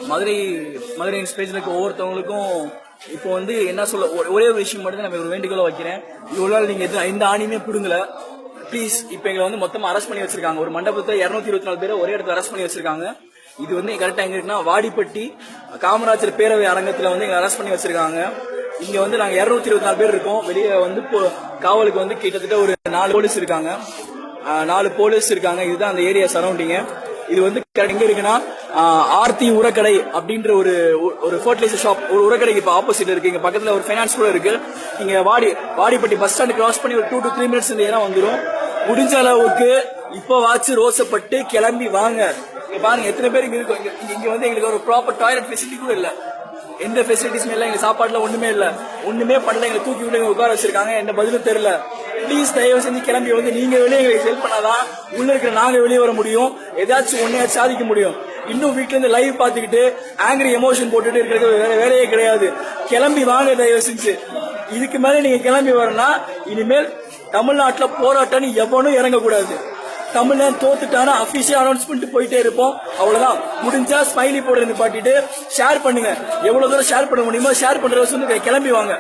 மதுரை மதுரை பேஜ்ல இருக்க ஒவ்வொருத்தவங்களுக்கும் இப்போ வந்து என்ன சொல்ல ஒரே ஒரு விஷயம் மட்டும் தான் நான் ஒரு வேண்டுகோளை வைக்கிறேன். இவ்வளவு நாள் நீங்க எந்த ஆணியுமே பிடுங்கல, ப்ளீஸ். இப்ப எங்களை வந்து மொத்தமா அரெஸ்ட் பண்ணி வச்சிருக்காங்க. ஒரு மண்டபத்துல 224 பேரை ஒரே இடத்துல அரெஸ்ட் பண்ணி வச்சிருக்காங்க. இது வந்து கரெக்டா எங்க இருக்குன்னா வாடிப்பட்டி காமராஜர் பேரவை அரங்கத்துல வந்து எங்களை அரெஸ்ட் பண்ணி வச்சிருக்காங்க. இங்க வந்து நாங்க 224 பேர் இருக்கோம். வெளியே வந்து காவலுக்கு வந்து கிட்டத்தட்ட ஒரு 4 போலீஸ் இருக்காங்க. 4 போலீஸ் இருக்காங்க. இதுதான் அந்த ஏரியா சரௌண்டிங். இது வந்து எங்க இருக்குன்னா ஆர்த்தி உரக்கடை அப்படின்ற ஒரு ஃபர்டிலைசர் ஷாப், ஒரு உரக்கடைக்கு இப்ப ஆப்போசிட் இருக்கு. இங்க பக்கத்துல ஒரு ஃபைனான்ஸ் கூட இருக்கு. நீங்க வாடிப்பட்டி பஸ் ஸ்டாண்ட் கிராஸ் பண்ணி ஒரு 2 to 3 minutes இந்த இடம் வந்துடும். முடிஞ்ச அளவுக்கு இப்ப வாச்சு ரோசப்பட்டு கிளம்பி வாங்க. இங்க பாருங்க எத்தனை பேர் இங்க இருக்கும். இங்க வந்து எங்களுக்கு ஒரு ப்ராப்பர் டாய்லெட் ஃபெசிலிட்டி கூட இல்ல, எந்த ஃபெசிலிட்டிஸுமே இல்ல. எங்க சாப்பாடுல ஒண்ணுமே இல்ல, ஒண்ணுமே பண்ணல. எங்களை தூக்கி விட்டு உட்கார வச்சிருக்காங்க. எந்த பதிலும் தெரியல. ப்ளீஸ் தயவு செஞ்சு கிளம்பி வந்து நீங்க வெளியே எங்களுக்கு ஹெல்ப் பண்ணாதான் உள்ள இருக்கிற நாங்க வெளியே வர முடியும், ஏதாச்சும் ஒன்னையாச்சும் சாதிக்க முடியும். இன்னும் வீட்டுல இருந்து லைவ் பாத்துக்கிட்டு ஆங்கிரி எமோஷன் போட்டுட்டு இருக்கிறது வேற வேலையே கிடையாது. கிளம்பி வாங்க தயவு செஞ்சு. இதுக்கு மேல நீங்க கிளம்பி வரனா இனிமேல் தமிழ்நாட்டுல போராட்டம்னு எவனும் இறங்கக்கூடாது. தமிழ்நாடு தோத்துட்டானா அபிஷியல் அனௌன்ஸ் பண்ணிட்டு போயிட்டே இருப்போம். அவ்வளவுதான். முடிஞ்சா ஸ்மைலி போடுறது பாட்டிட்டு ஷேர் பண்ணுங்க. எவ்வளவு தூரம் ஷேர் பண்ண முடியுமோ ஷேர் பண்றத சொல்லி கிளம்பி வாங்க.